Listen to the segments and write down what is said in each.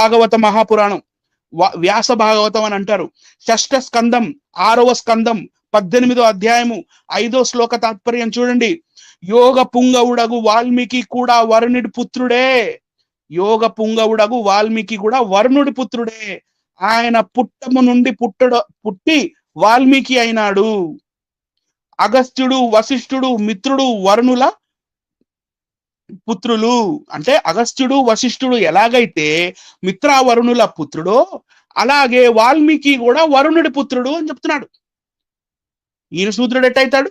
భాగవత మహాపురాణం, వ్యాస భాగవతం అని అంటారు. షష్ఠ స్కందం 6వ స్కందం 18వ అధ్యాయము 5వ శ్లోక తాత్పర్యం చూడండి. యోగ పుంగవుడగు వాల్మీకి కూడా వరుణుడి పుత్రుడే. యోగ పుంగవుడగు వాల్మీకి కూడా వరుణుడి పుత్రుడే. ఆయన పుట్టము నుండి పుట్టి వాల్మీకి అయినాడు. అగస్త్యుడు, వశిష్ఠుడు, మిత్రుడు వరుణుల పుత్రులు. అంటే అగస్త్యుడు, వశిష్ఠుడు ఎలాగైతే మిత్రావరుణుల పుత్రుడో అలాగే వాల్మీకి కూడా వరుణుడి పుత్రుడు అని చెప్తున్నాడు. ఈయన శూద్రుడు ఎట్టయితాడు?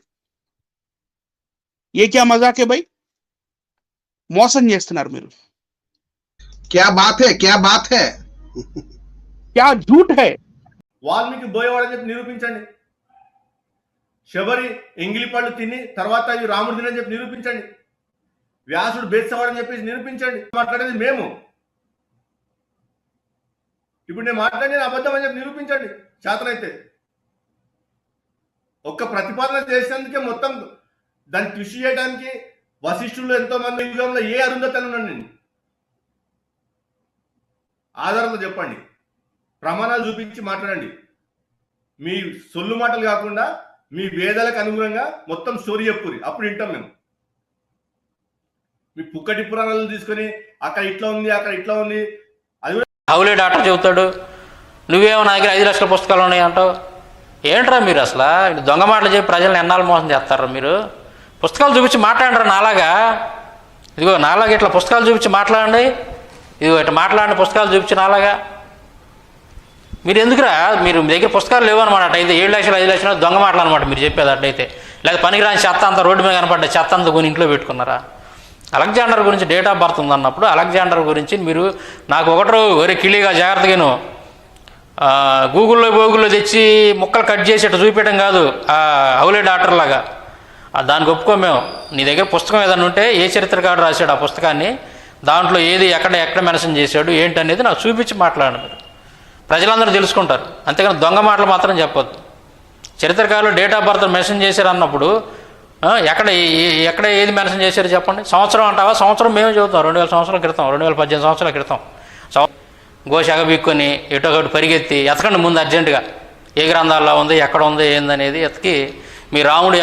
ఏ క్యా మజాకే భయ్, మోసం చేస్తున్నారు మీరు. క్యా బాత్ హై, క్యా బాత్ హై, క్యా झूठ है. వాల్మీకి బోయేవాడని చెప్పి నిరూపించండి. శబరి ఎంగిలి పళ్ళు తిని తర్వాత ఇవి రాముడు తినని చెప్పి నిరూపించండి. వ్యాసుడు బేత్సవాడని చెప్పేసి నిరూపించండి. మాట్లాడేది మేము. ఇప్పుడు నేను మాట్లాడేది అబద్ధం అని చెప్పి నిరూపించండి చేతనైతే. ఒక్క ప్రతిపాదన చేసినందుకే మొత్తం దాన్ని కృషి చేయడానికి వశిష్ఠులు ఎంతో మంది యుగంలో ఏ అరుంధతలు ఉన్నాను నేను ఆధారంతో చెప్పండి, ప్రమాణాలు చూపించి మాట్లాడండి. మీ సొల్లు మాటలు కాకుండా మీ వేదాలకు అనుగుణంగా మొత్తం స్టోరీ చెప్పురి, అప్పుడు వింటాం మేము. మీ పుక్కటి పురాణాలు తీసుకొని అక్కడ ఇట్లా ఉంది అక్కడ ఇట్లా ఉంది అది హౌలే డాక్టర్ చెబుతాడు, నువ్వేమో నా దగ్గర 5 లక్షల పుస్తకాలు ఉన్నాయి అంటావు. ఏంట్రా మీరు అసలు దొంగ మాటలు చెప్పి ప్రజలను ఎన్నాళ్ళు మోసం చేస్తారా మీరు? పుస్తకాలు చూపించి మాట్లాడరా నాలాగా. ఇదిగో నాలాగా ఇట్లా పుస్తకాలు చూపించి మాట్లాడండి, ఇదిగో ఇట్లా మాట్లాడండి పుస్తకాలు చూపించి నాలాగా. మీరు ఎందుకురా, మీరు మీ దగ్గర పుస్తకాలు లేవు అనమాట. అయితే 7 లక్షలు 5 లక్షలు దొంగ మాటలు అనమాట మీరు చెప్పేది. అట్లయితే లేదా పనికిరాని చెత్త అంతా రోడ్డు మీద కనపడ్డ చెత్త అంతా కొని ఇంట్లో పెట్టుకున్నారా? అలెగ్జాండర్ గురించి డేట్ ఆఫ్ బర్త్ ఉందన్నప్పుడు అలెగ్జాండర్ గురించి మీరు నాకు ఒకటో వేరే కిళీగా జాగ్రత్తగాను గూగుల్లో తెచ్చి ముక్కలు కట్ చేసి అట్లా చూపించడం కాదు, హౌలే డాక్టర్ లాగా. దానికి ఒప్పుకో మేము. నీ దగ్గర పుస్తకం ఏదైనా ఉంటే ఏ చరిత్రకారుడు రాశాడు ఆ పుస్తకాన్ని, దాంట్లో ఏది ఎక్కడ మెన్షన్ చేశాడు ఏంటనేది నాకు చూపించి మాట్లాడండి మీరు. ప్రజలందరూ తెలుసుకుంటారు. అంతేకాని దొంగ మాటలు మాత్రం చెప్పొద్దు. చరిత్రకారులు డేట్ ఆఫ్ బర్త్ మెన్షన్ చేశారు అన్నప్పుడు ఎక్కడ ఏది మెన్షన్ చేశారు చెప్పండి. సంవత్సరం అంటావా? సంవత్సరం మేము చెబుతాం 2000 సంవత్సరాల క్రితం, 2018 సంవత్సరాల క్రితం. గోషాగ బీక్కొని ఎటో ఒకటి పరిగెత్తి ఎతకండి ముందు అర్జెంటుగా. ఏ గ్రంథాల్లో ఉంది, ఎక్కడ ఉంది, ఏందనేది ఎతికి మీ రాముడు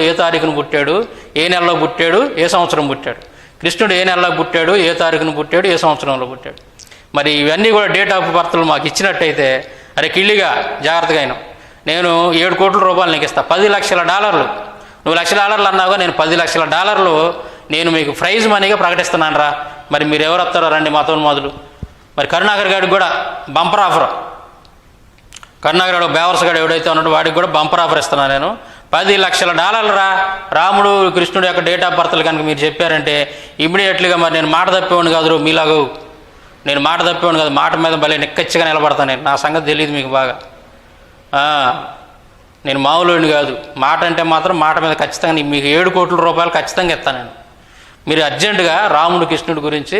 ఏ తారీఖును పుట్టాడు, ఏ నెలలో పుట్టాడు, ఏ సంవత్సరం పుట్టాడు, కృష్ణుడు ఏ నెలలో పుట్టాడు, ఏ తారీఖును పుట్టాడు, ఏ సంవత్సరంలో పుట్టాడు. మరి ఇవన్నీ కూడా డేట్ ఆఫ్ బర్త్లు మాకు ఇచ్చినట్టయితే అరే కిళ్ళిగా జాగ్రత్తగా అయినా నేను 7 కోట్ల రూపాయలు నీకు ఇస్తా. $10 లక్షల. నువ్వు $1,00,000 అన్నావుగా, నేను $10 లక్షల నేను మీకు ప్రైజ్ మనీగా ప్రకటిస్తున్నాను రా. మరి మీరు ఎవరు వస్తారో రండి మతోన్మాదులు. మరి కరుణాకర్ గారికి కూడా బంపర్ ఆఫర్, కరుణాకర్ గారు బేవర్స్ గారు ఎవడైతే ఉన్నాడో వాడికి కూడా బంపర్ ఆఫర్ ఇస్తున్నాను నేను. $10 లక్షల రా. రాముడు కృష్ణుడు యొక్క డేట్ ఆఫ్ బర్త్లు కనుక మీరు చెప్పారంటే ఇమ్మీడియట్లీగా మరి నేను మాట తప్పేవాడిని కాదు మీలాగూ. నేను మాట తప్పేవాడిని కాదు, మాట మీద భలే నిక్కచ్చిగా నిలబడతాను నేను. నా సంగతి తెలియదు మీకు బాగా. నేను మామూలుని కాదు. మాట అంటే మాత్రం మాట మీద ఖచ్చితంగా మీకు 7 కోట్ల రూపాయలు ఖచ్చితంగా ఇస్తాను నేను. మీరు అర్జెంటుగా రాముడు కృష్ణుడి గురించి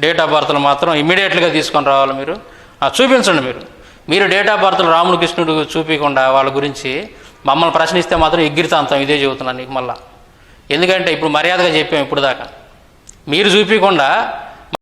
డేట్ ఆఫ్ బర్త్లు మాత్రం ఇమ్మీడియట్లీగా తీసుకొని రావాలి. మీరు చూపించండి. మీరు డేట్ ఆఫ్ బర్త్లు రాముడు కృష్ణుడు చూపించకుండా వాళ్ళ గురించి మమ్మల్ని ప్రశ్నిస్తే మాత్రం ఎగిరితాంతాం. ఇదే చెబుతున్నాను నీకు మళ్ళా. ఎందుకంటే ఇప్పుడు మర్యాదగా చెప్పాము ఇప్పుడు దాకా. మీరు చూపించకుండా